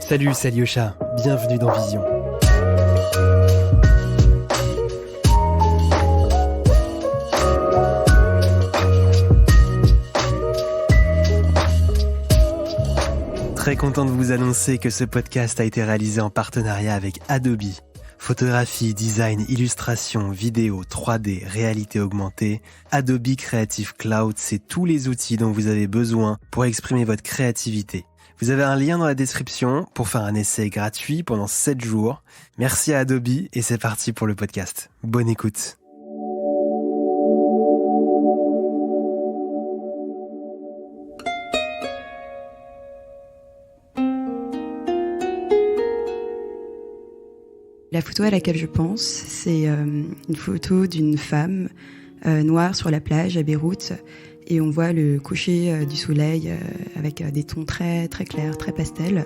Salut, c'est Alyosha, bienvenue dans Vision. Très content de vous annoncer que ce podcast a été réalisé en partenariat avec Adobe. Photographie, design, illustration, vidéo, 3D, réalité augmentée, Adobe Creative Cloud, c'est tous les outils dont vous avez besoin pour exprimer votre créativité. Vous avez un lien dans la description pour faire un essai gratuit pendant 7 jours. Merci à Adobe et c'est parti pour le podcast. Bonne écoute. La photo à laquelle je pense, c'est une photo d'une femme noire sur la plage à Beyrouth. Et on voit le coucher du soleil avec des tons très, très clairs, très pastels.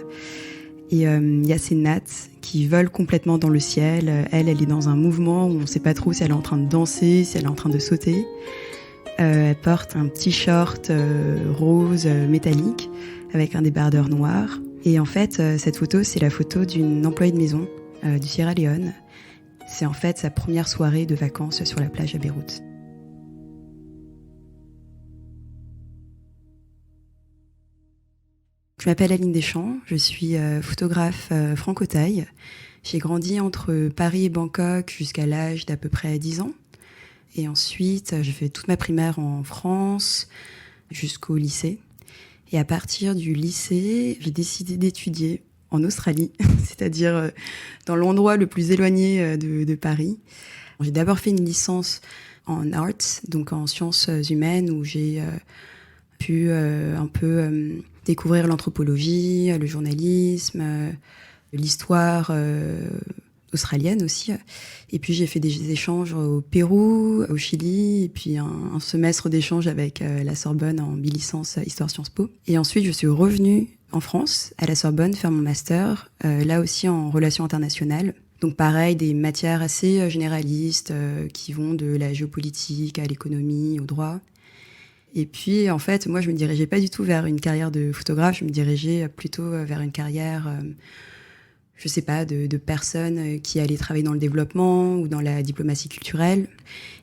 Et il y a ces nattes qui volent complètement dans le ciel. Elle est dans un mouvement où on ne sait pas trop si elle est en train de danser, si elle est en train de sauter. Elle porte un petit short rose métallique avec un débardeur noir. Et en fait, cette photo, c'est la photo d'une employée de maison du Sierra Leone. C'est en fait sa première soirée de vacances sur la plage à Beyrouth. Je m'appelle Aline Deschamps, je suis photographe franco-thaï. J'ai grandi entre Paris et Bangkok jusqu'à l'âge d'à peu près 10 ans. Et ensuite, j'ai fait toute ma primaire en France jusqu'au lycée. Et à partir du lycée, j'ai décidé d'étudier en Australie, c'est-à-dire dans l'endroit le plus éloigné de Paris. J'ai d'abord fait une licence en arts, donc en sciences humaines, où j'ai pu un peu découvrir l'anthropologie, le journalisme, l'histoire australienne aussi. Et puis j'ai fait des échanges au Pérou, au Chili, et puis un semestre d'échange avec la Sorbonne en bilicence Histoire Sciences Po. Et ensuite je suis revenue en France, à la Sorbonne, faire mon master, là aussi en relations internationales. Donc pareil, des matières assez généralistes qui vont de la géopolitique à l'économie, au droit. Et puis, en fait, moi, je me dirigeais pas du tout vers une carrière de photographe, je me dirigeais plutôt vers une carrière, je sais pas, de personnes qui allaient travailler dans le développement ou dans la diplomatie culturelle.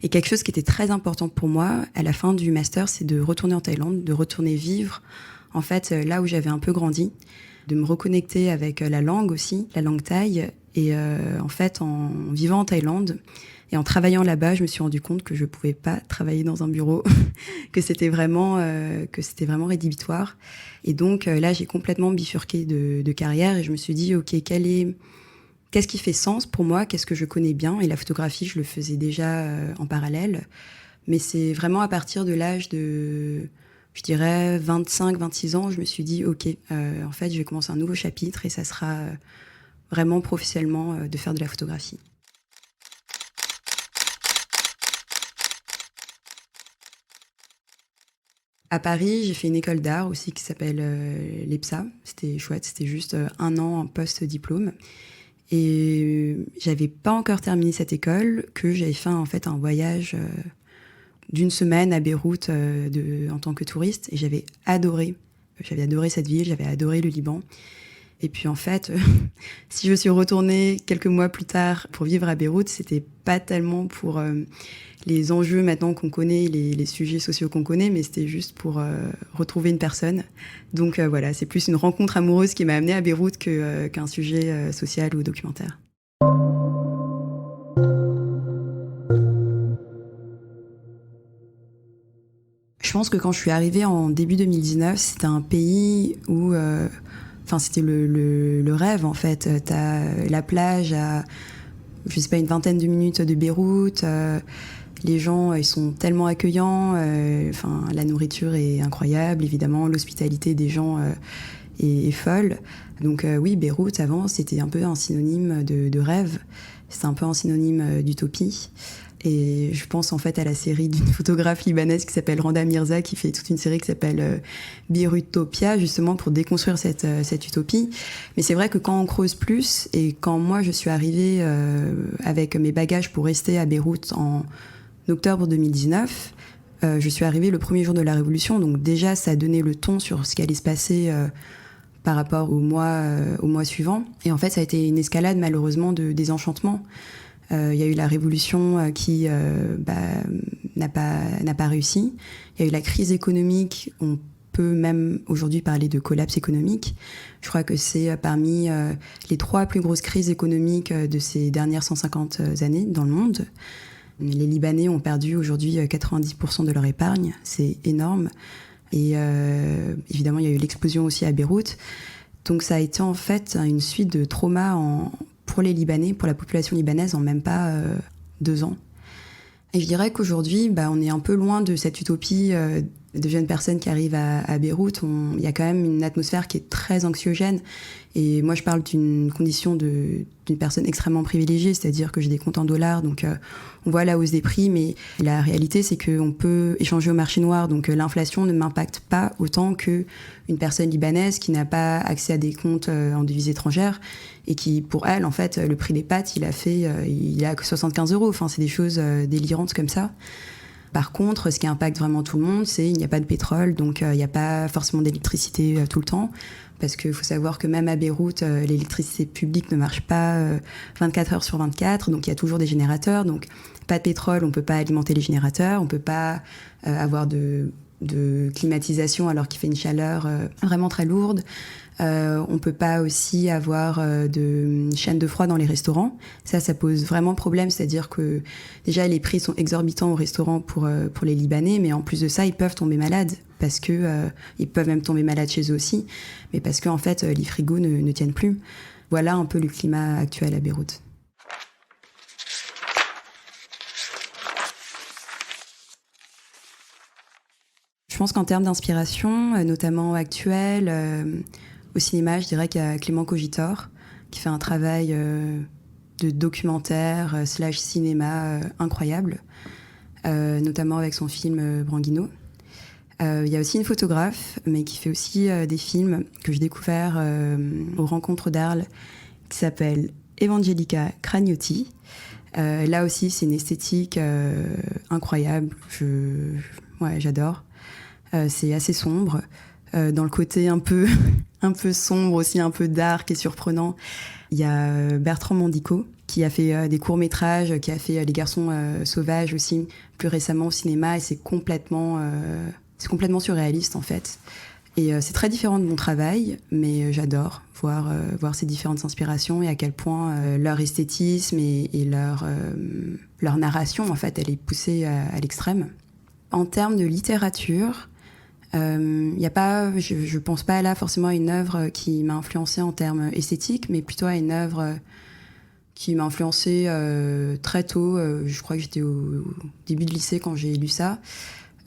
Et quelque chose qui était très important pour moi, à la fin du master, c'est de retourner en Thaïlande, de retourner vivre, en fait, là où j'avais un peu grandi, de me reconnecter avec la langue aussi, la langue thaï. Et en fait, en vivant en Thaïlande, et en travaillant là-bas, je me suis rendu compte que je pouvais pas travailler dans un bureau, que c'était vraiment rédhibitoire. Et donc là, j'ai complètement bifurqué de carrière et je me suis dit, ok, qu'est-ce qui fait sens pour moi, qu'est-ce que je connais bien? Et la photographie, je le faisais déjà en parallèle, mais c'est vraiment à partir de l'âge de, je dirais, 25, 26 ans, je me suis dit, ok, en fait, je vais commencer un nouveau chapitre et ça sera vraiment professionnellement de faire de la photographie. À Paris, j'ai fait une école d'art aussi qui s'appelle l'EPSA. C'était chouette, c'était juste 1 an en post-diplôme. Et j'avais pas encore terminé cette école que j'avais fait en fait un voyage d'1 semaine à Beyrouth en tant que touriste. Et j'avais adoré cette ville, j'avais adoré le Liban. Et puis en fait, si je suis retournée quelques mois plus tard pour vivre à Beyrouth, c'était pas tellement pour les enjeux maintenant qu'on connaît, les sujets sociaux qu'on connaît, mais c'était juste pour retrouver une personne. Donc voilà, c'est plus une rencontre amoureuse qui m'a amenée à Beyrouth qu'un sujet social ou documentaire. Je pense que quand je suis arrivée en début 2019, c'était un pays où... c'était le rêve, en fait. T'as la plage à, je sais pas, une vingtaine de minutes de Beyrouth. Les gens, ils sont tellement accueillants. La nourriture est incroyable, évidemment. L'hospitalité des gens est folle. Donc oui, Beyrouth, avant, c'était un peu un synonyme de rêve. C'était un peu un synonyme d'utopie. Et je pense en fait à la série d'une photographe libanaise qui s'appelle Randa Mirza, qui fait toute une série qui s'appelle Beyrutopia, justement pour déconstruire cette utopie. Mais c'est vrai que quand on creuse plus, et quand moi je suis arrivée avec mes bagages pour rester à Beyrouth en octobre 2019, je suis arrivée le premier jour de la Révolution, donc déjà ça a donné le ton sur ce qui allait se passer par rapport au mois suivant. Et en fait, ça a été une escalade malheureusement de désenchantement. Il y a eu la révolution qui n'a pas réussi. Il y a eu la crise économique. On peut même aujourd'hui parler de collapse économique. Je crois que c'est parmi les 3 plus grosses crises économiques de ces dernières 150 années dans le monde. Les Libanais ont perdu aujourd'hui 90% de leur épargne. C'est énorme. Et évidemment, il y a eu l'explosion aussi à Beyrouth. Donc ça a été en fait une suite de traumas pour les Libanais, pour la population libanaise, en même pas 2 ans. Et je dirais qu'aujourd'hui, on est un peu loin de cette utopie de jeunes personnes qui arrivent à Beyrouth. Il y a quand même une atmosphère qui est très anxiogène. Et moi, je parle d'une condition d'une personne extrêmement privilégiée, c'est-à-dire que j'ai des comptes en dollars, donc on voit la hausse des prix, mais la réalité, c'est qu'on peut échanger au marché noir, donc l'inflation ne m'impacte pas autant qu'une personne libanaise qui n'a pas accès à des comptes en devises étrangères et qui, pour elle, en fait, le prix des pâtes, il a que 75 €. Enfin, c'est des choses délirantes comme ça. Par contre, ce qui impacte vraiment tout le monde, c'est qu'il n'y a pas de pétrole, donc il n'y a pas forcément d'électricité tout le temps. Parce qu'il faut savoir que même à Beyrouth, l'électricité publique ne marche pas 24 heures sur 24, donc il y a toujours des générateurs. Donc pas de pétrole, on ne peut pas alimenter les générateurs, on ne peut pas avoir de climatisation alors qu'il fait une chaleur vraiment très lourde. On ne peut pas aussi avoir de chaîne de froid dans les restaurants. Ça pose vraiment problème, c'est-à-dire que déjà les prix sont exorbitants au restaurant pour les Libanais, mais en plus de ça, ils peuvent tomber malades parce que ils peuvent même tomber malades chez eux aussi, mais parce que en fait les frigos ne tiennent plus. Voilà un peu le climat actuel à Beyrouth. Je pense qu'en termes d'inspiration, notamment actuelle, au cinéma, je dirais qu'il y a Clément Cogitor, qui fait un travail de documentaire / cinéma incroyable, notamment avec son film Branguino. Il y a aussi une photographe, mais qui fait aussi des films que j'ai découverts aux rencontres d'Arles, qui s'appelle Evangelica Cragnotti. Là aussi, c'est une esthétique incroyable. J'adore. C'est assez sombre. Dans le côté un peu sombre aussi, un peu dark et surprenant, il y a Bertrand Mandico qui a fait des courts-métrages, qui a fait Les Garçons sauvages aussi, plus récemment au cinéma, et c'est complètement surréaliste en fait. Et c'est très différent de mon travail, mais j'adore voir ces différentes inspirations et à quel point leur esthétisme et leur narration, en fait, elle est poussée à l'extrême. En termes de littérature, y a pas, je pense pas là forcément à une œuvre qui m'a influencée en termes esthétiques, mais plutôt à une œuvre qui m'a influencée très tôt. Je crois que j'étais au début de lycée quand j'ai lu ça.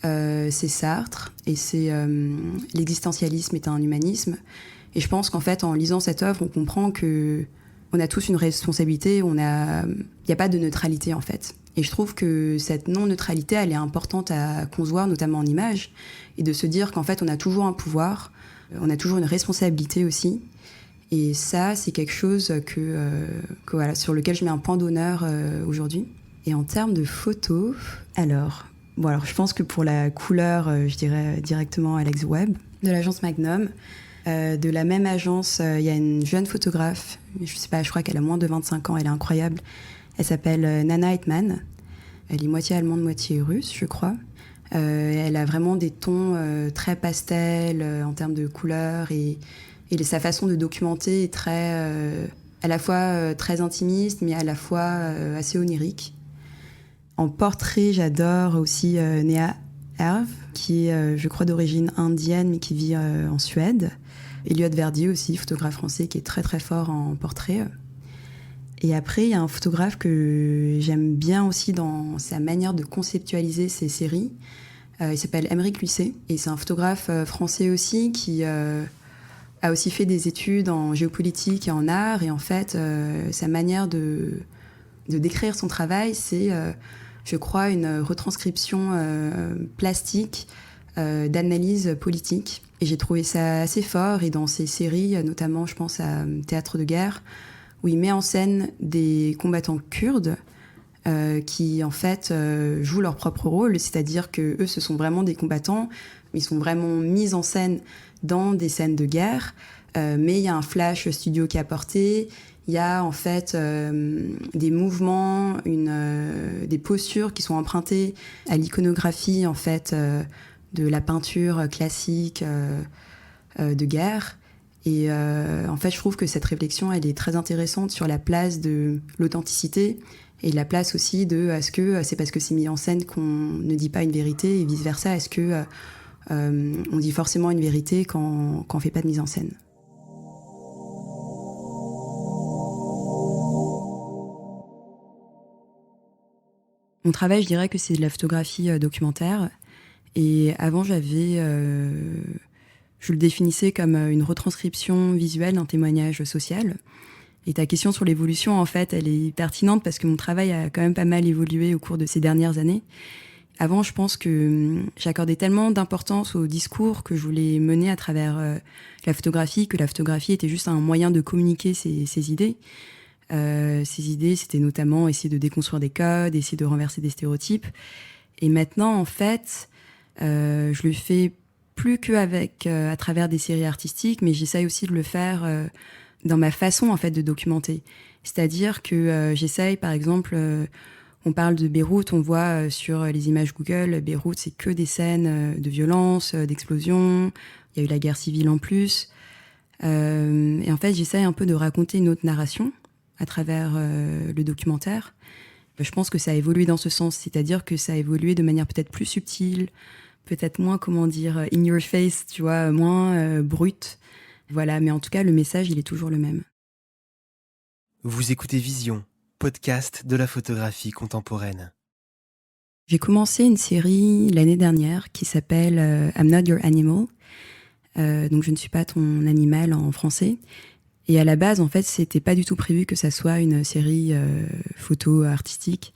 C'est Sartre, et c'est l'existentialisme est un humanisme. Et je pense qu'en fait, en lisant cette œuvre, on comprend que on a tous une responsabilité. Il n'y a pas de neutralité en fait. Et je trouve que cette non-neutralité, elle est importante à concevoir, notamment en images, et de se dire qu'en fait, on a toujours un pouvoir, on a toujours une responsabilité aussi. Et ça, c'est quelque chose voilà, sur lequel je mets un point d'honneur aujourd'hui. Et en termes de photos, alors je pense que pour la couleur, je dirais directement Alex Webb, de l'agence Magnum. De la même agence, il y a une jeune photographe, je sais pas, je crois qu'elle a moins de 25 ans, elle est incroyable. Elle s'appelle Nana Hetman. Elle est moitié allemande, moitié russe, je crois. Elle a vraiment des tons très pastels en termes de couleurs, et sa façon de documenter est à la fois très intimiste, mais à la fois assez onirique. En portrait, j'adore aussi Nea Herve, qui est, je crois, d'origine indienne, mais qui vit en Suède. Eliott Verdier aussi, photographe français, qui est très très fort en portrait. Et après, il y a un photographe que j'aime bien aussi dans sa manière de conceptualiser ses séries. Il s'appelle Aymeric Luisset, et c'est un photographe français aussi qui a aussi fait des études en géopolitique et en art. Et en fait, sa manière de décrire son travail, c'est, je crois, une retranscription plastique d'analyse politique. Et j'ai trouvé ça assez fort, et dans ses séries, notamment, je pense à Théâtre de guerre, où il met en scène des combattants kurdes qui, en fait, jouent leur propre rôle, c'est-à-dire qu'eux, ce sont vraiment des combattants, ils sont vraiment mis en scène dans des scènes de guerre, Mais il y a un flash studio qui est apporté. Il y a en fait des mouvements, des postures qui sont empruntées à l'iconographie en fait de la peinture classique de guerre. Et en fait, je trouve que cette réflexion, elle est très intéressante sur la place de l'authenticité et la place aussi de est-ce que c'est parce que c'est mis en scène qu'on ne dit pas une vérité et vice versa, est-ce que on dit forcément une vérité quand on fait pas de mise en scène. Mon travail, je dirais que c'est de la photographie documentaire. Et avant, je le définissais comme une retranscription visuelle d'un témoignage social. Et ta question sur l'évolution, en fait, elle est pertinente parce que mon travail a quand même pas mal évolué au cours de ces dernières années. Avant, je pense que j'accordais tellement d'importance au discours que je voulais mener à travers la photographie, que la photographie était juste un moyen de communiquer ces idées. Ces idées, c'était notamment essayer de déconstruire des codes, essayer de renverser des stéréotypes. Et maintenant, en fait, je le fais plus qu'avec à travers des séries artistiques, mais j'essaye aussi de le faire dans ma façon en fait de documenter. C'est-à-dire que j'essaye, par exemple, on parle de Beyrouth, on voit sur les images Google, Beyrouth, c'est que des scènes de violence, d'explosion. Il y a eu la guerre civile en plus. Et en fait, j'essaye un peu de raconter une autre narration à travers le documentaire. Je pense que ça a évolué dans ce sens, c'est-à-dire que ça a évolué de manière peut-être plus subtile, peut-être moins, in your face, tu vois, moins brute. Voilà, mais en tout cas, le message, il est toujours le même. Vous écoutez Vision, podcast de la photographie contemporaine. J'ai commencé une série l'année dernière qui s'appelle I'm Not Your Animal. Donc, je ne suis pas ton animal en français. Et à la base, en fait, c'était pas du tout prévu que ça soit une série photo artistique,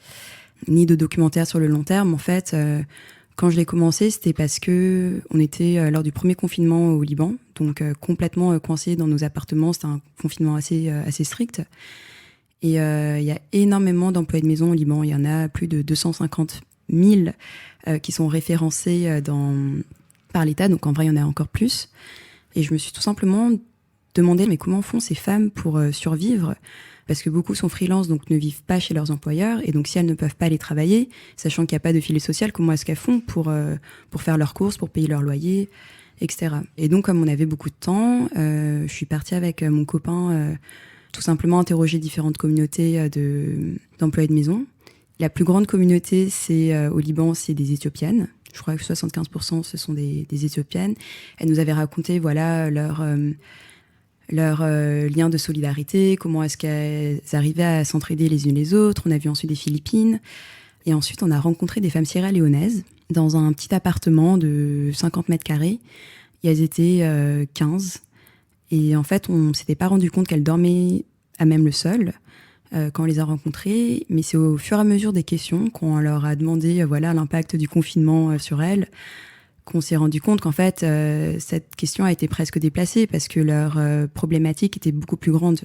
ni de documentaire sur le long terme. En fait, quand je l'ai commencé, c'était parce que on était lors du premier confinement au Liban, donc complètement coincés dans nos appartements. C'était un confinement assez strict. Et il y a énormément d'employés de maison au Liban. Il y en a plus de 250 000 qui sont référencés par l'État. Donc en vrai, il y en a encore plus. Et je me suis tout simplement demandé, mais comment font ces femmes pour survivre ? Parce que beaucoup sont freelance, donc ne vivent pas chez leurs employeurs. Et donc si elles ne peuvent pas aller travailler, sachant qu'il n'y a pas de filet social, comment est-ce qu'elles font pour faire leurs courses, pour payer leur loyer, etc. Et donc comme on avait beaucoup de temps, je suis partie avec mon copain tout simplement interroger différentes communautés d'employés de maison. La plus grande communauté, au Liban, c'est des Éthiopiennes. Je crois que 75% ce sont des Éthiopiennes. Elles nous avaient raconté leur lien de solidarité, comment est-ce qu'elles arrivaient à s'entraider les unes les autres. On a vu ensuite des Philippines. Et ensuite, on a rencontré des femmes sierra-léonaises dans un petit appartement de 50 mètres carrés. Et elles étaient 15. Et en fait, on ne s'était pas rendu compte qu'elles dormaient à même le sol quand on les a rencontrées. Mais c'est au fur et à mesure des questions qu'on leur a demandé l'impact du confinement sur elles, qu'on s'est rendu compte qu'en fait, cette question a été presque déplacée parce que leur problématique était beaucoup plus grande.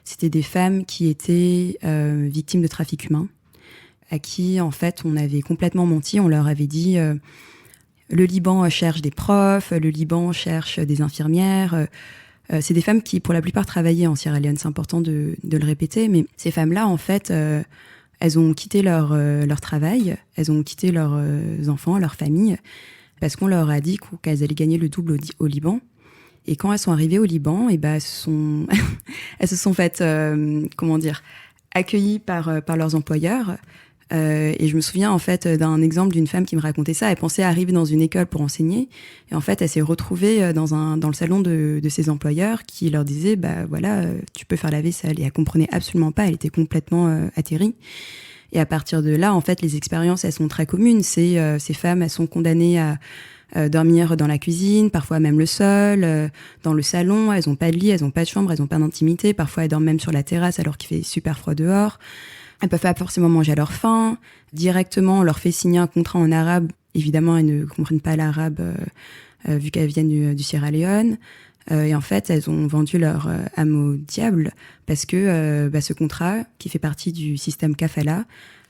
C'était des femmes qui étaient victimes de trafic humain, à qui, en fait, on avait complètement menti. On leur avait dit le Liban cherche des profs, le Liban cherche des infirmières. C'est des femmes qui, pour la plupart, travaillaient en Sierra Leone. C'est important de le répéter. Mais ces femmes-là, en fait, elles ont quitté leur travail, elles ont quitté leurs enfants, leur famille, parce qu'on leur a dit qu'elles allaient gagner le double au Liban. Et quand elles sont arrivées au Liban, elles se sont faites, accueillies par leurs employeurs. Et je me souviens en fait d'un exemple d'une femme qui me racontait ça. Elle pensait arriver dans une école pour enseigner, et en fait elle s'est retrouvée dans le salon de ses employeurs qui leur disaient tu peux faire la vaisselle. Et elle comprenait absolument pas. Elle était complètement atterrie. Et à partir de là, en fait, les expériences elles sont très communes. Ces femmes elles sont condamnées à dormir dans la cuisine, parfois même le sol, dans le salon. Elles ont pas de lit, elles ont pas de chambre, elles ont pas d'intimité. Parfois elles dorment même sur la terrasse alors qu'il fait super froid dehors. Elles peuvent pas forcément manger à leur faim. Directement, on leur fait signer un contrat en arabe. Évidemment, elles ne comprennent pas l'arabe vu qu'elles viennent du Sierra Leone. Et en fait, elles ont vendu leur âme au diable parce que ce contrat, qui fait partie du système kafala,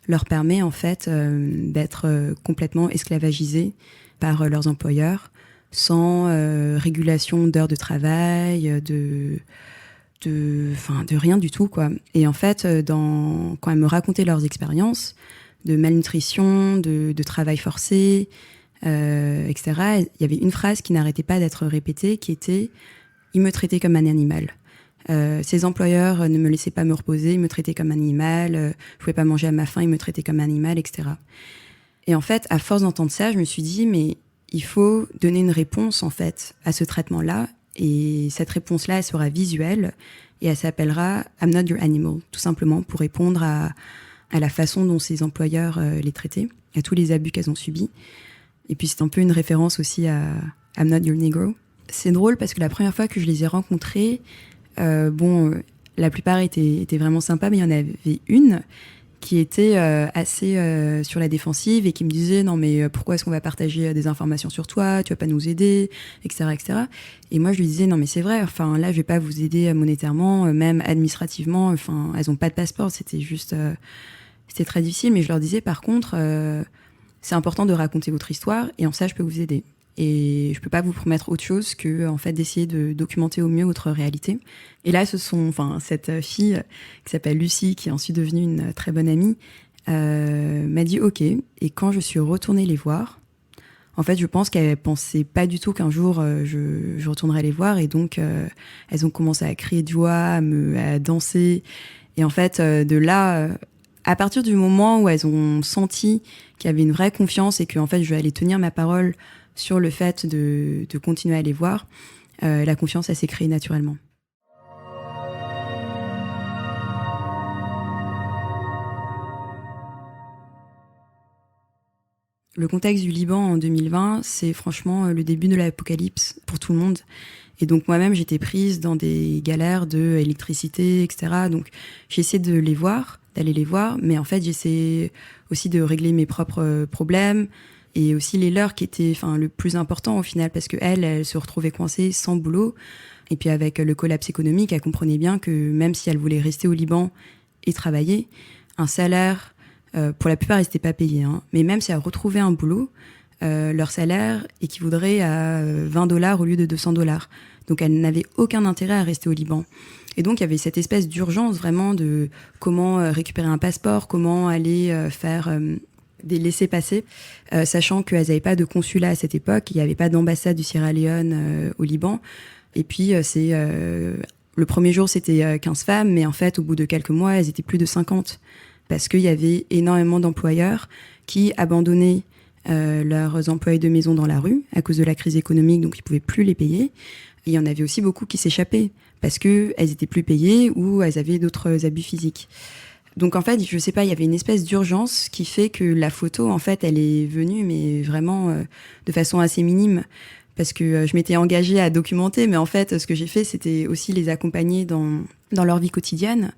leur permet en fait d'être complètement esclavagisées par leurs employeurs sans régulation d'heures de travail, de rien du tout, quoi. Et en fait, quand elles me racontaient leurs expériences de malnutrition, de travail forcé, etc., il y avait une phrase qui n'arrêtait pas d'être répétée, qui était « ils me traitaient comme un animal ». Ces employeurs ne me laissaient pas me reposer, ils me traitaient comme un animal, je pouvais pas manger à ma faim, ils me traitaient comme un animal, etc. Et en fait, à force d'entendre ça, je me suis dit, mais il faut donner une réponse, en fait, à ce traitement-là. Et cette réponse-là, elle sera visuelle et elle s'appellera « I'm not your animal », tout simplement pour répondre à la façon dont ces employeurs les traitaient, à tous les abus qu'elles ont subis. Et puis, c'est un peu une référence aussi à « I'm not your negro ». C'est drôle parce que la première fois que je les ai rencontrées, la plupart étaient vraiment sympas, mais il y en avait une qui était assez sur la défensive et qui me disait « Non, mais pourquoi est-ce qu'on va partager des informations sur toi ? Tu vas pas nous aider, etc. etc. » Et moi, je lui disais « Non, mais c'est vrai, enfin, là, je vais pas vous aider monétairement, même administrativement. Enfin, elles ont pas de passeport, c'était juste... c'était très difficile. » Mais je leur disais « Par contre, c'est important de raconter votre histoire et en ça, je peux vous aider. » Et je peux pas vous promettre autre chose que, en fait, d'essayer de documenter au mieux votre réalité. Et là, cette fille qui s'appelle Lucie, qui est ensuite devenue une très bonne amie, m'a dit OK. Et quand je suis retournée les voir, en fait, je pense qu'elle pensait pas du tout qu'un jour je retournerais les voir. Et donc, elles ont commencé à crier de joie, à danser. Et en fait, de là, à partir du moment où elles ont senti qu'il y avait une vraie confiance et que, en fait, je vais aller tenir ma parole sur le fait de continuer à les voir, la confiance, elle s'est créée naturellement. Le contexte du Liban en 2020, c'est franchement le début de l'apocalypse pour tout le monde. Et donc moi-même, j'étais prise dans des galères d'électricité, etc. Donc j'ai essayé d'aller les voir, mais en fait, j'essayais aussi de régler mes propres problèmes, et aussi les leurs qui étaient le plus important au final, parce qu'elle se retrouvait coincée sans boulot. Et puis avec le collapse économique, elle comprenait bien que même si elle voulait rester au Liban et travailler, un salaire, pour la plupart, ils n'étaient pas payés, hein, mais même si elle retrouvait un boulot, leur salaire équivaudrait à $20 au lieu de $200. Donc elle n'avait aucun intérêt à rester au Liban. Et donc il y avait cette espèce d'urgence vraiment de comment récupérer un passeport, comment aller faire... des laissez-passer, sachant qu'elles n'avaient pas de consulat à cette époque, il n'y avait pas d'ambassade du Sierra Leone au Liban. Et puis, le premier jour, c'était 15 femmes, mais en fait, au bout de quelques mois, elles étaient plus de 50, parce qu'il y avait énormément d'employeurs qui abandonnaient leurs employés de maison dans la rue à cause de la crise économique, donc ils ne pouvaient plus les payer. Et il y en avait aussi beaucoup qui s'échappaient, parce qu'elles étaient plus payées ou elles avaient d'autres abus physiques. Donc en fait, je sais pas, il y avait une espèce d'urgence qui fait que la photo, en fait, elle est venue, mais vraiment de façon assez minime, parce que je m'étais engagée à documenter, mais en fait, ce que j'ai fait, c'était aussi les accompagner dans leur vie quotidienne.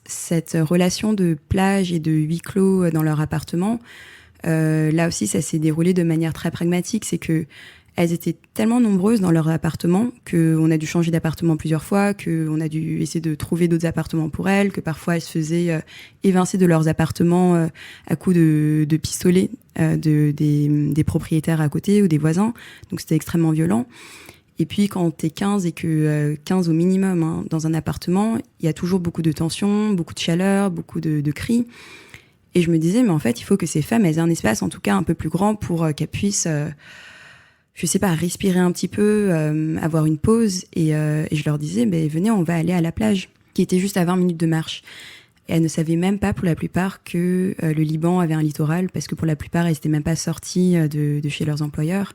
Cette relation de plage et de huis clos dans leur appartement, là aussi, ça s'est déroulé de manière très pragmatique, c'est que elles étaient tellement nombreuses dans leur appartement qu'on a dû changer d'appartement plusieurs fois, qu'on a dû essayer de trouver d'autres appartements pour elles, que parfois elles se faisaient évincer de leurs appartements à coups de pistolets des propriétaires à côté ou des voisins. Donc c'était extrêmement violent. Et puis quand t'es 15 et que 15 au minimum hein, dans un appartement, il y a toujours beaucoup de tension, beaucoup de chaleur, beaucoup de cris. Et je me disais, mais en fait, il faut que ces femmes elles aient un espace en tout cas un peu plus grand pour qu'elles puissent... je sais pas, respirer un petit peu, avoir une pause. Et je leur disais, venez, on va aller à la plage, qui était juste à 20 minutes de marche. Et elles ne savaient même pas, pour la plupart, que le Liban avait un littoral, parce que pour la plupart, elles n'étaient même pas sorties de chez leurs employeurs.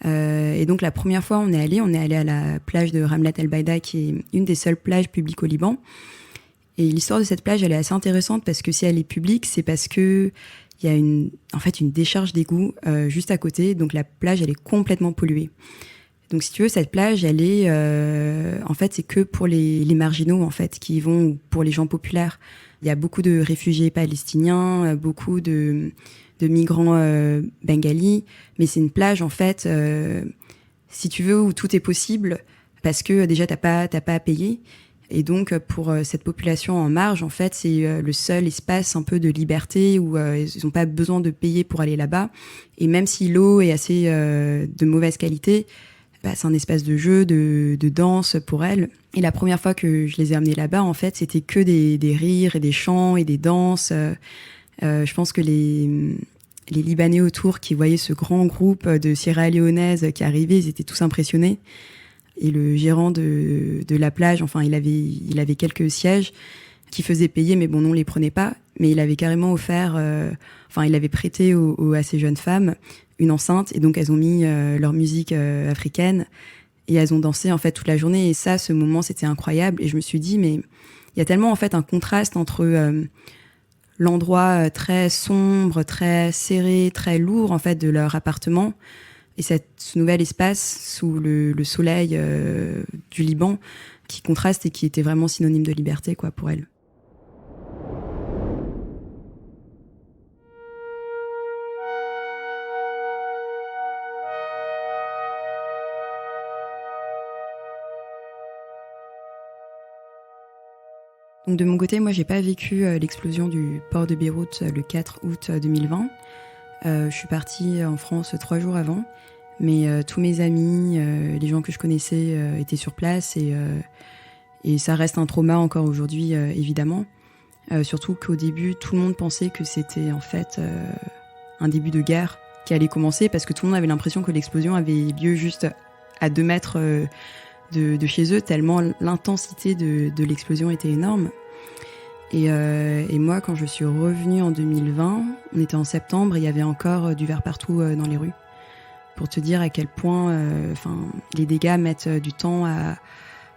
Et donc, la première fois, on est allé à la plage de Ramlat El Baïda, qui est une des seules plages publiques au Liban. Et l'histoire de cette plage, elle est assez intéressante, parce que si elle est publique, c'est parce que il y a une décharge d'égout juste à côté, donc la plage elle est complètement polluée. Donc si tu veux, cette plage elle est en fait c'est que pour les marginaux en fait qui y vont, ou pour les gens populaires. Il y a beaucoup de réfugiés palestiniens, beaucoup de migrants bengalis, mais c'est une plage en fait si tu veux où tout est possible parce que déjà t'as pas à payer. Et donc, pour cette population en marge, en fait, c'est le seul espace un peu de liberté où ils n'ont pas besoin de payer pour aller là-bas. Et même si l'eau est assez de mauvaise qualité, c'est un espace de jeu, de danse pour elles. Et la première fois que je les ai amenées là-bas, en fait, c'était que des rires et des chants et des danses. Je pense que les Libanais autour qui voyaient ce grand groupe de Sierra-Léonaises qui arrivaient, ils étaient tous impressionnés. Et le gérant de la plage, enfin, il avait quelques sièges qui faisaient payer, mais bon, nous, on les prenait pas. Mais il avait carrément offert, il avait prêté à ces jeunes femmes une enceinte. Et donc, elles ont mis leur musique africaine et elles ont dansé, en fait, toute la journée. Et ça, ce moment, c'était incroyable. Et je me suis dit, mais il y a tellement, en fait, un contraste entre l'endroit très sombre, très serré, très lourd, en fait, de leur appartement et ce nouvel espace sous le soleil du Liban qui contraste et qui était vraiment synonyme de liberté, quoi, pour elles. Donc de mon côté, moi, j'ai pas vécu l'explosion du port de Beyrouth le 4 août 2020. Je suis partie en France 3 jours avant, mais tous mes amis, les gens que je connaissais étaient sur place et ça reste un trauma encore aujourd'hui, évidemment. Surtout qu'au début, tout le monde pensait que c'était en fait un début de guerre qui allait commencer parce que tout le monde avait l'impression que l'explosion avait lieu juste à 2 mètres de chez eux, tellement l'intensité de l'explosion était énorme. Et moi, quand je suis revenue en 2020, on était en septembre et il y avait encore du verre partout dans les rues. Pour te dire à quel point les dégâts mettent du temps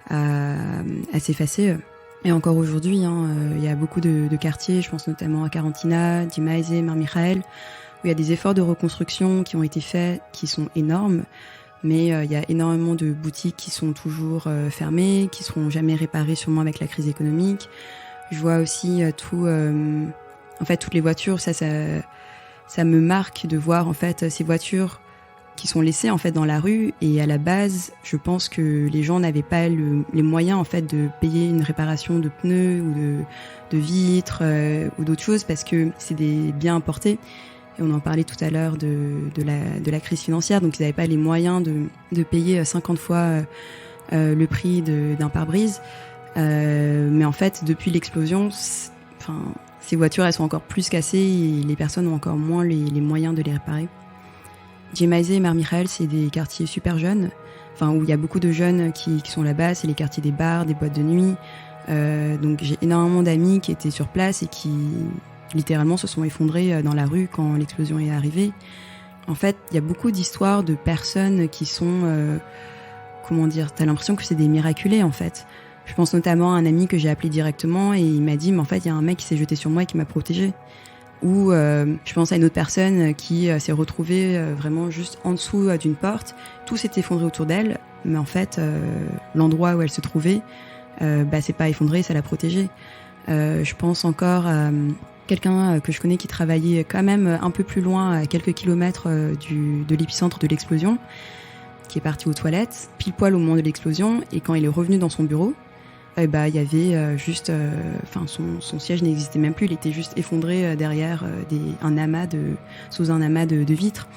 à s'effacer. Et encore aujourd'hui, il y a beaucoup de quartiers, je pense notamment à Karantina, Djimaïzé, Mar Michael, où il y a des efforts de reconstruction qui ont été faits, qui sont énormes. Mais il y a énormément de boutiques qui sont toujours fermées, qui seront jamais réparées sûrement avec la crise économique. Je vois aussi toutes les voitures, ça me marque de voir en fait ces voitures qui sont laissées en fait dans la rue. Et à la base, je pense que les gens n'avaient pas les moyens en fait de payer une réparation de pneus ou de vitres ou d'autres choses parce que c'est des biens importés. Et on en parlait tout à l'heure de la crise financière, donc ils n'avaient pas les moyens de payer 50 fois le prix d'un pare-brise. Mais en fait, depuis l'explosion, ces voitures, elles sont encore plus cassées et les personnes ont encore moins les moyens de les réparer. Djimaïzé et Mar Michael, c'est des quartiers super jeunes, où il y a beaucoup de jeunes qui sont là-bas. C'est les quartiers des bars, des boîtes de nuit. Donc j'ai énormément d'amis qui étaient sur place et qui littéralement se sont effondrés dans la rue quand l'explosion est arrivée. En fait, il y a beaucoup d'histoires de personnes qui sont... t'as l'impression que c'est des miraculés, en fait. Je pense notamment à un ami que j'ai appelé directement et il m'a dit, mais en fait, il y a un mec qui s'est jeté sur moi et qui m'a protégée. Ou je pense à une autre personne qui s'est retrouvée vraiment juste en dessous d'une porte. Tout s'est effondré autour d'elle, mais en fait, l'endroit où elle se trouvait, c'est pas effondré, ça l'a protégée. Je pense encore à quelqu'un que je connais qui travaillait quand même un peu plus loin, à quelques kilomètres de l'épicentre de l'explosion, qui est parti aux toilettes, pile poil au moment de l'explosion, et quand il est revenu dans son bureau, il y avait son siège n'existait même plus, il était juste effondré derrière sous un amas de vitres.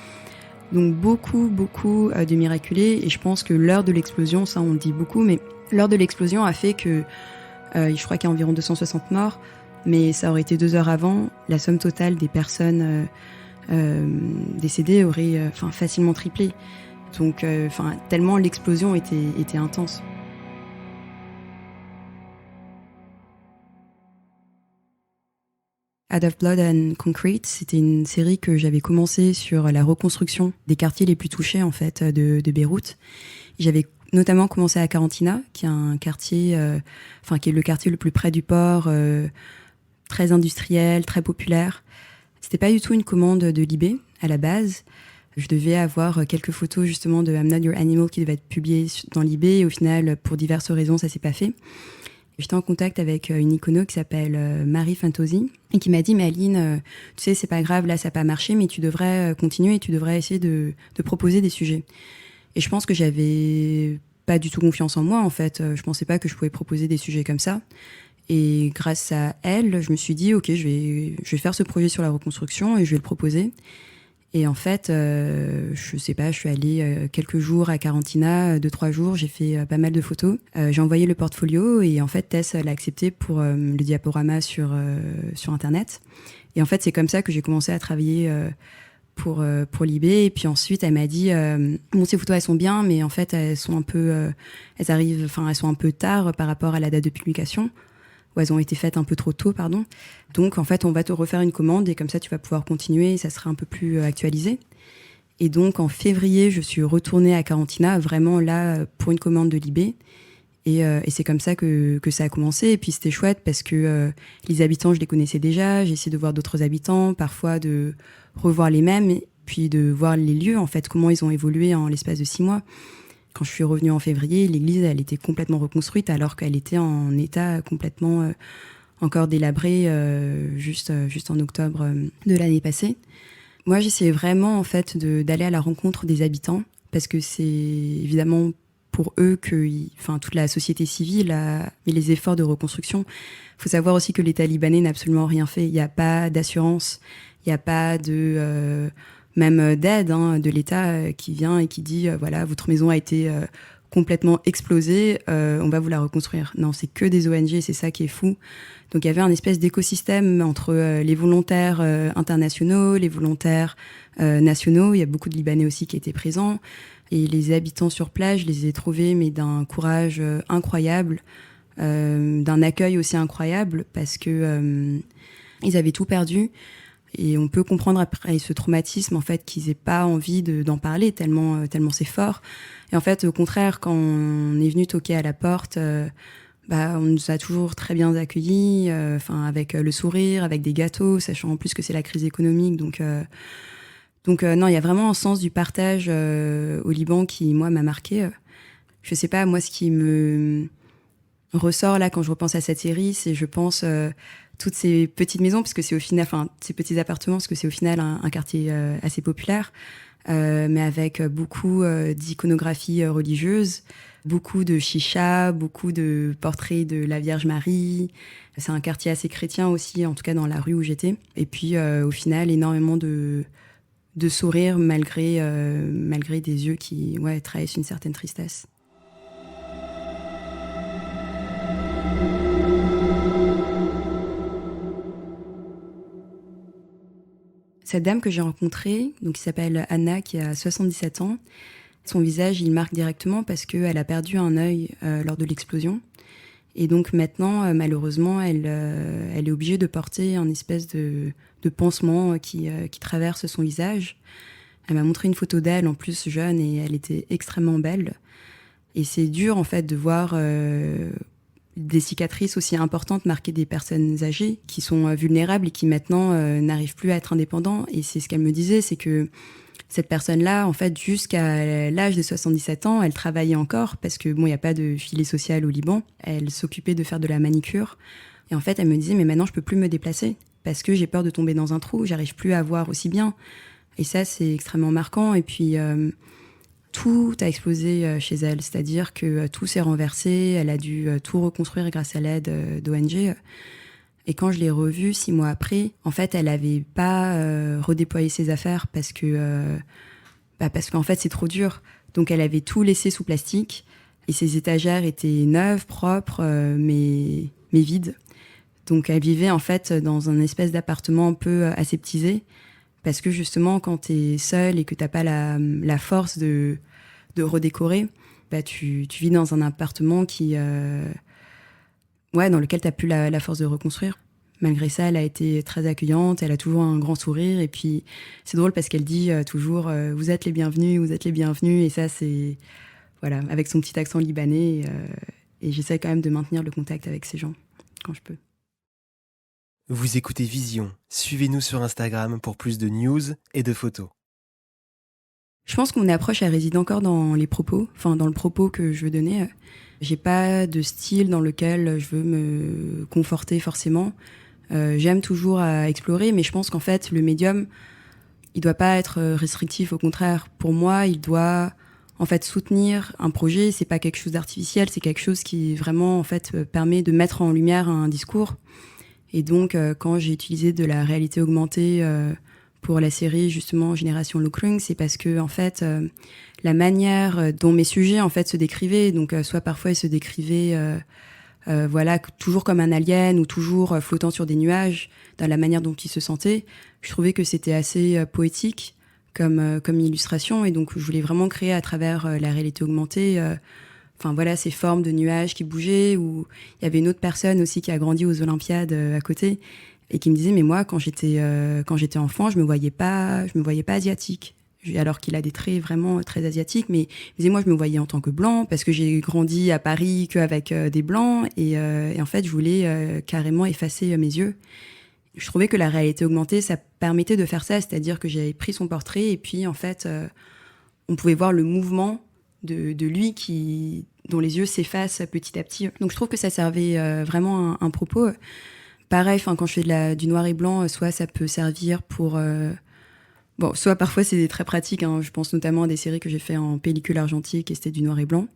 Donc beaucoup de miraculés, et je pense que l'heure de l'explosion, ça on le dit beaucoup, mais l'heure de l'explosion a fait que je crois qu'il y a environ 260 morts, mais ça aurait été 2 heures avant, la somme totale des personnes décédées aurait facilement triplé. Donc tellement l'explosion était intense. Out of Blood and Concrete, c'était une série que j'avais commencé sur la reconstruction des quartiers les plus touchés en fait de Beyrouth. J'avais notamment commencé à Karantina, qui est un quartier, qui est le quartier le plus près du port, très industriel, très populaire. C'était pas du tout une commande de Libé à la base. Je devais avoir quelques photos justement de I'm Not Your Animal qui devaient être publiées dans Libé et au final, pour diverses raisons, ça s'est pas fait. J'étais en contact avec une icono qui s'appelle Marie Fantosi et qui m'a dit « Mais Aline, tu sais, c'est pas grave, là ça n'a pas marché, mais tu devrais continuer et tu devrais essayer de proposer des sujets. » Et je pense que j'avais pas du tout confiance en moi, en fait. Je pensais pas que je pouvais proposer des sujets comme ça. Et grâce à elle, je me suis dit, OK, je vais faire ce projet sur la reconstruction et je vais le proposer. Et en fait, je sais pas, je suis allée quelques jours à Carantina, 2-3 jours, j'ai fait pas mal de photos. J'ai envoyé le portfolio et en fait, Tess l'a accepté pour le diaporama sur Internet. Et en fait, c'est comme ça que j'ai commencé à travailler pour Libé. Et puis ensuite, elle m'a dit, bon, ces photos, elles sont bien, mais en fait, elles sont un peu tard par rapport à la date de publication. Ou elles ont été faites un peu trop tôt, pardon. Donc, en fait, on va te refaire une commande et comme ça, tu vas pouvoir continuer et ça sera un peu plus actualisé. Et donc, en février, je suis retournée à Carantina, vraiment là, pour une commande de Libé. Et c'est comme ça que ça a commencé. Et puis, c'était chouette parce que les habitants, je les connaissais déjà. J'ai essayé de voir d'autres habitants, parfois de revoir les mêmes, et puis de voir les lieux, en fait, comment ils ont évolué en l'espace de 6 mois. Quand je suis revenue en février, l'église, elle était complètement reconstruite alors qu'elle était en état complètement encore délabré juste en octobre de l'année passée. Moi, j'essayais vraiment en fait d'aller à la rencontre des habitants parce que c'est évidemment pour eux que toute la société civile a mis les efforts de reconstruction. Il faut savoir aussi que l'État libanais n'a absolument rien fait. Il n'y a pas d'assurance, il n'y a pas de... même d'aide de l'État qui vient et qui dit voilà, votre maison a été complètement explosée, on va vous la reconstruire. Non, c'est que des ONG, c'est ça qui est fou. Donc il y avait un espèce d'écosystème entre les volontaires internationaux, les volontaires nationaux. Il y a beaucoup de Libanais aussi qui étaient présents. Et les habitants sur place, je les ai trouvés mais d'un courage incroyable, d'un accueil aussi incroyable parce que ils avaient tout perdu. Et on peut comprendre après ce traumatisme en fait qu'ils aient pas envie d'en parler tellement c'est fort. Et en fait au contraire quand on est venu toquer à la porte, on nous a toujours très bien accueillis, avec le sourire, avec des gâteaux, sachant en plus que c'est la crise économique. Donc non, il y a vraiment un sens du partage au Liban qui moi m'a marqué. Je sais pas, moi ce qui me ressort là quand je repense à cette série, c'est je pense toutes ces petites maisons, parce que c'est au final, ces petits appartements, parce que c'est au final un quartier assez populaire, mais avec beaucoup d'iconographie religieuse, beaucoup de chicha, beaucoup de portraits de la Vierge Marie. C'est un quartier assez chrétien aussi, en tout cas dans la rue où j'étais. Et puis au final, énormément de sourires malgré des yeux qui trahissent une certaine tristesse. Cette dame que j'ai rencontrée, donc qui s'appelle Anna, qui a 77 ans, son visage, il marque directement parce qu'elle a perdu un œil lors de l'explosion. Et donc maintenant, malheureusement, elle est obligée de porter un espèce de pansement qui traverse son visage. Elle m'a montré une photo d'elle, en plus jeune, et elle était extrêmement belle. Et c'est dur, en fait, de voir des cicatrices aussi importantes marquer des personnes âgées qui sont vulnérables et qui maintenant n'arrivent plus à être indépendants. Et c'est ce qu'elle me disait, c'est que cette personne-là, en fait, jusqu'à l'âge de 77 ans, elle travaillait encore parce que il n'y a pas de filet social au Liban. Elle s'occupait de faire de la manicure. Et en fait, elle me disait, mais maintenant, je peux plus me déplacer parce que j'ai peur de tomber dans un trou. J'arrive plus à voir aussi bien. Et ça, c'est extrêmement marquant. Et puis, tout a explosé chez elle. C'est-à-dire que tout s'est renversé. Elle a dû tout reconstruire grâce à l'aide d'ONG. Et quand je l'ai revue 6 mois après, en fait, elle n'avait pas redéployé ses affaires parce qu'en fait, c'est trop dur. Donc, elle avait tout laissé sous plastique. Et ses étagères étaient neuves, propres, mais vides. Donc, elle vivait en fait dans un espèce d'appartement un peu aseptisé. Parce que justement, quand t'es seule et que t'as pas la force de redécorer, tu vis dans un appartement qui... dans lequel t'as plus la force de reconstruire. Malgré ça, elle a été très accueillante, elle a toujours un grand sourire. Et puis, c'est drôle parce qu'elle dit toujours « Vous êtes les bienvenus, vous êtes les bienvenus ». Et ça, c'est... Voilà, avec son petit accent libanais. Et j'essaie quand même de maintenir le contact avec ces gens, quand je peux. Vous écoutez Vision. Suivez-nous sur Instagram pour plus de news et de photos. Je pense que mon approche, elle réside encore dans les propos, dans le propos que je veux donner. J'ai pas de style dans lequel je veux me conforter forcément. J'aime toujours à explorer, mais je pense qu'en fait, le médium, il doit pas être restrictif. Au contraire, pour moi, il doit en fait, soutenir un projet, c'est pas quelque chose d'artificiel, c'est quelque chose qui vraiment, en fait, permet de mettre en lumière un discours. Et donc, quand j'ai utilisé de la réalité augmentée pour la série, justement, Génération Lucrung, c'est parce que, en fait, la manière dont mes sujets, en fait, se décrivaient, donc, soit parfois ils se décrivaient, voilà, toujours comme un alien ou toujours flottant sur des nuages, dans la manière dont ils se sentaient, je trouvais que c'était assez poétique comme illustration, et donc je voulais vraiment créer à travers la réalité augmentée enfin voilà, ces formes de nuages qui bougeaient. Ou il y avait une autre personne aussi qui a grandi aux Olympiades à côté et qui me disait mais moi quand j'étais enfant je me voyais pas asiatique, alors qu'il a des traits vraiment très asiatiques, mais il me disait moi je me voyais en tant que blanc parce que j'ai grandi à Paris qu'avec des blancs, et en fait je voulais carrément effacer mes yeux. Je trouvais que la réalité augmentée, ça permettait de faire ça, c'est-à-dire que j'avais pris son portrait et puis en fait, on pouvait voir le mouvement de lui dont les yeux s'effacent petit à petit. Donc je trouve que ça servait vraiment un propos. Pareil, quand je fais du noir et blanc, soit ça peut servir pour... Bon, soit parfois c'est très pratique, hein. Je pense notamment à des séries que j'ai fait en pellicule argentique et c'était du noir et blanc.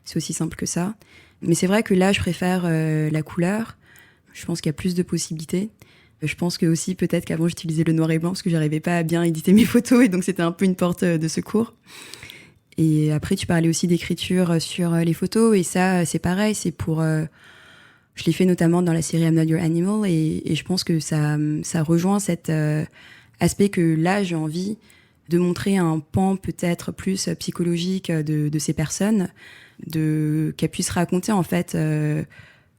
C'est aussi simple que ça. Mais c'est vrai que là, je préfère la couleur. Je pense qu'il y a plus de possibilités. Je pense que aussi peut-être qu'avant j'utilisais le noir et blanc parce que j'arrivais pas à bien éditer mes photos et donc c'était un peu une porte de secours. Et après tu parlais aussi d'écriture sur les photos, et ça c'est pareil, c'est pour je l'ai fait notamment dans la série I'm Not Your Animal, et je pense que ça rejoint cet aspect que là j'ai envie de montrer un pan peut-être plus psychologique de ces personnes, qu'elles puissent raconter en fait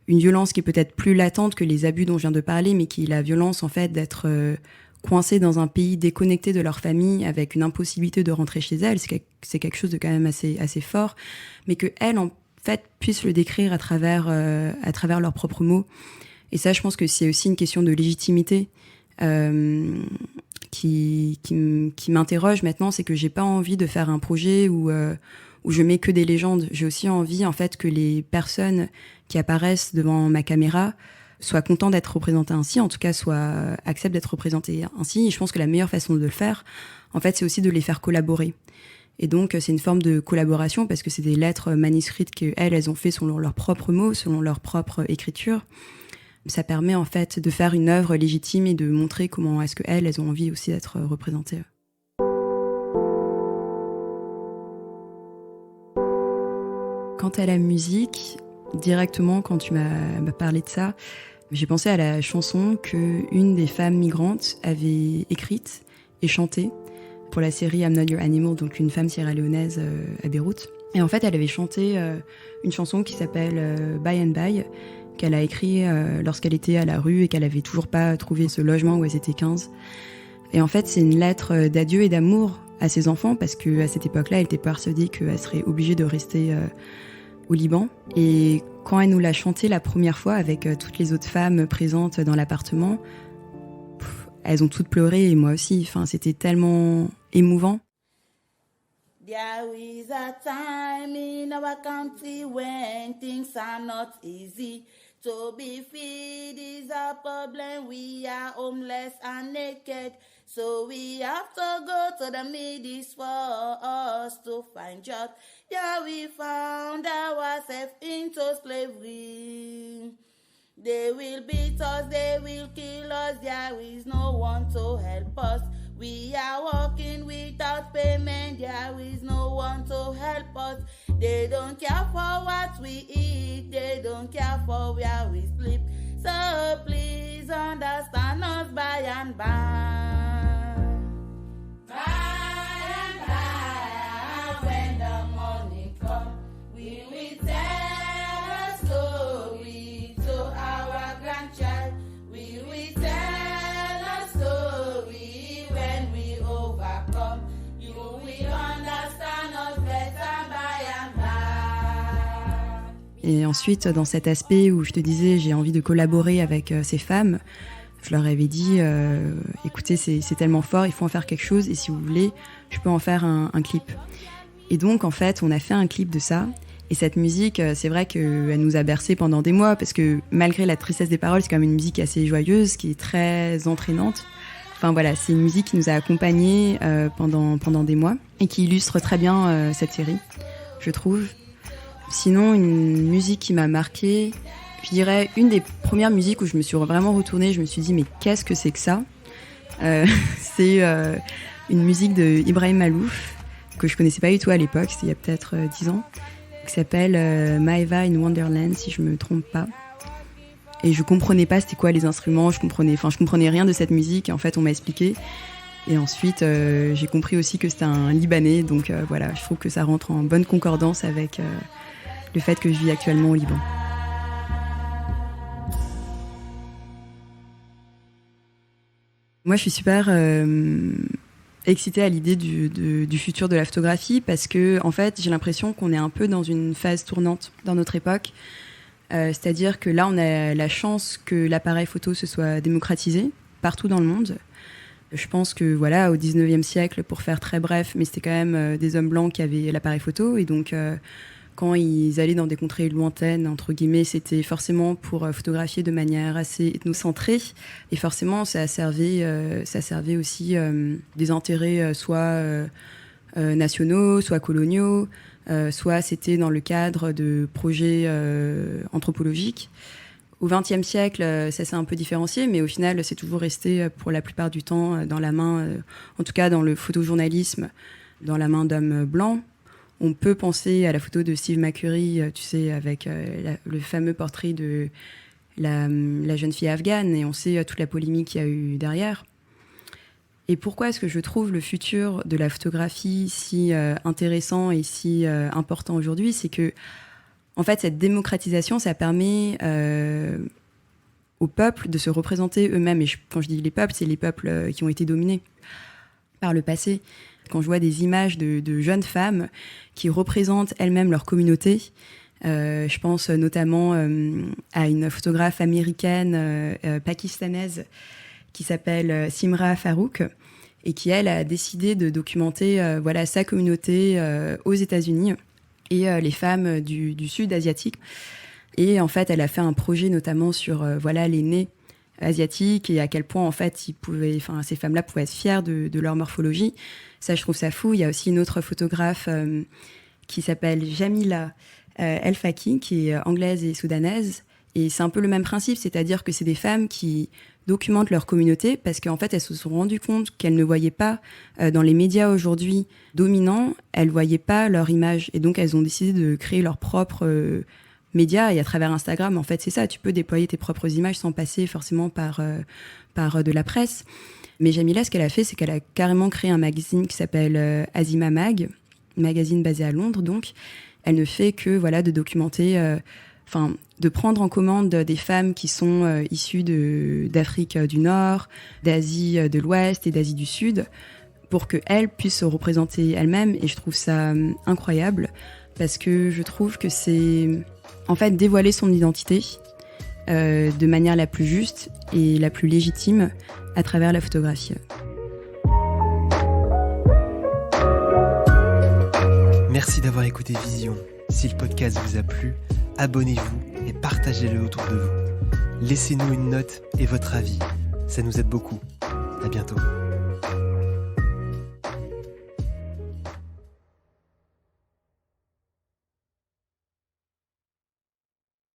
une violence qui est peut-être plus latente que les abus dont je viens de parler, mais qui est la violence en fait d'être coincées dans un pays déconnecté de leur famille avec une impossibilité de rentrer chez elles. C'est quelque chose de quand même assez fort, mais qu'elles en fait puissent le décrire à travers leurs propres mots. Et ça, je pense que c'est aussi une question de légitimité qui m'interroge maintenant. C'est que j'ai pas envie de faire un projet où je mets que des légendes. J'ai aussi envie en fait que les personnes qui apparaissent devant ma caméra soient contents d'être représentés ainsi, en tout cas acceptent d'être représentés ainsi. Et je pense que la meilleure façon de le faire, en fait, c'est aussi de les faire collaborer. Et donc, c'est une forme de collaboration parce que c'est des lettres manuscrites qu'elles ont fait selon leurs propres mots, selon leur propre écriture. Ça permet en fait de faire une œuvre légitime et de montrer comment est-ce qu'elles ont envie aussi d'être représentées. Quant à la musique, directement quand tu m'as parlé de ça, j'ai pensé à la chanson qu'une des femmes migrantes avait écrite et chantée pour la série I'm Not Your Animal, donc une femme sierra-léonaise à Beyrouth. Et en fait, elle avait chanté une chanson qui s'appelle Bye and Bye, qu'elle a écrit lorsqu'elle était à la rue et qu'elle avait toujours pas trouvé ce logement où elles étaient 15. Et en fait, c'est une lettre d'adieu et d'amour à ses enfants, parce qu'à cette époque-là, elle était persuadée qu'elle serait obligée de rester au Liban. Et quand elle nous l'a chanté la première fois avec toutes les autres femmes présentes dans l'appartement, elles ont toutes pleuré, et moi aussi. Enfin, c'était tellement émouvant. There is a time in our country when things are not easy. To be feed is a problem. We are homeless and naked. So we have to go to the Middle East for us to find jobs. Yeah, we found ourselves into slavery. They will beat us, they will kill us. There is no one to help us. We are walking without payment. There is no one to help us. They don't care for what we eat. They don't care for where we sleep. So please understand us by and by. By and by, when the morning comes, we will tell a story to our grandchild. We will tell a story when we overcome. You will understand us better by and by. Et ensuite, dans cet aspect où je te disais, j'ai envie de collaborer avec ces femmes, je leur avais dit, écoutez, c'est tellement fort, il faut en faire quelque chose, et si vous voulez, je peux en faire un clip. Et donc, en fait, on a fait un clip de ça. Et cette musique, c'est vrai qu'elle nous a bercés pendant des mois, parce que malgré la tristesse des paroles, c'est quand même une musique assez joyeuse, qui est très entraînante. Enfin voilà, c'est une musique qui nous a accompagnés pendant des mois et qui illustre très bien cette série, je trouve. Sinon, une musique qui m'a marquée, je dirais une des premières musiques où je me suis vraiment retournée, je me suis dit mais qu'est-ce que c'est que ça ? C'est une musique de Ibrahim Malouf que je connaissais pas du tout à l'époque, c'était il y a peut-être 10 ans, qui s'appelle Maeva in Wonderland, si je me trompe pas. Et je comprenais pas c'était quoi les instruments, je comprenais rien de cette musique, et en fait on m'a expliqué. Et ensuite j'ai compris aussi que c'était un Libanais, donc voilà, je trouve que ça rentre en bonne concordance avec le fait que je vis actuellement au Liban. Moi je suis super excitée à l'idée du futur de la photographie parce que en fait j'ai l'impression qu'on est un peu dans une phase tournante dans notre époque. C'est-à-dire que là, on a la chance que l'appareil photo se soit démocratisé partout dans le monde. Je pense que voilà, au 19e siècle, pour faire très bref, mais c'était quand même des hommes blancs qui avaient l'appareil photo. Et donc, quand ils allaient dans des contrées lointaines, entre guillemets, c'était forcément pour photographier de manière assez ethnocentrée. Et forcément, ça servait aussi des intérêts soit nationaux, soit coloniaux. Soit c'était dans le cadre de projets anthropologiques. Au XXe siècle, ça s'est un peu différencié, mais au final, c'est toujours resté pour la plupart du temps dans la main, en tout cas dans le photojournalisme, dans la main d'hommes blancs. On peut penser à la photo de Steve McCurry, tu sais, avec le fameux portrait de la jeune fille afghane, et on sait toute la polémique qu'il y a eu derrière. Et pourquoi est-ce que je trouve le futur de la photographie si intéressant et si important aujourd'hui ? C'est que, en fait, cette démocratisation, ça permet aux peuples de se représenter eux-mêmes. Et quand je dis les peuples, c'est les peuples qui ont été dominés par le passé. Quand je vois des images de jeunes femmes qui représentent elles-mêmes leur communauté, je pense notamment à une photographe américaine, pakistanaise, qui s'appelle Simra Farouk, et qui, elle, a décidé de documenter sa communauté aux États-Unis et les femmes du sud asiatique. Et en fait, elle a fait un projet notamment sur les nez asiatiques et à quel point, en fait, ces femmes-là pouvaient être fières de leur morphologie. Ça, je trouve ça fou. Il y a aussi une autre photographe qui s'appelle Jamila El Faki, qui est anglaise et soudanaise. Et c'est un peu le même principe, c'est-à-dire que c'est des femmes qui documentent leur communauté parce qu'en fait, elles se sont rendues compte qu'elles ne voyaient pas dans les médias aujourd'hui dominants, elles ne voyaient pas leur image. Et donc, elles ont décidé de créer leur propre médias. Et à travers Instagram, en fait, c'est ça. Tu peux déployer tes propres images sans passer forcément par de la presse. Mais Jamila, ce qu'elle a fait, c'est qu'elle a carrément créé un magazine qui s'appelle Azima Mag, un magazine basé à Londres. Donc, elle ne fait que de documenter... de prendre en commande des femmes qui sont issues d'Afrique du Nord, d'Asie de l'Ouest et d'Asie du Sud, pour qu'elles puissent se représenter elles-mêmes. Et je trouve ça incroyable, parce que je trouve que c'est, en fait, dévoiler son identité de manière la plus juste et la plus légitime à travers la photographie. Merci d'avoir écouté Vision. Si le podcast vous a plu, abonnez-vous et partagez-le autour de vous. Laissez-nous une note et votre avis. Ça nous aide beaucoup. À bientôt.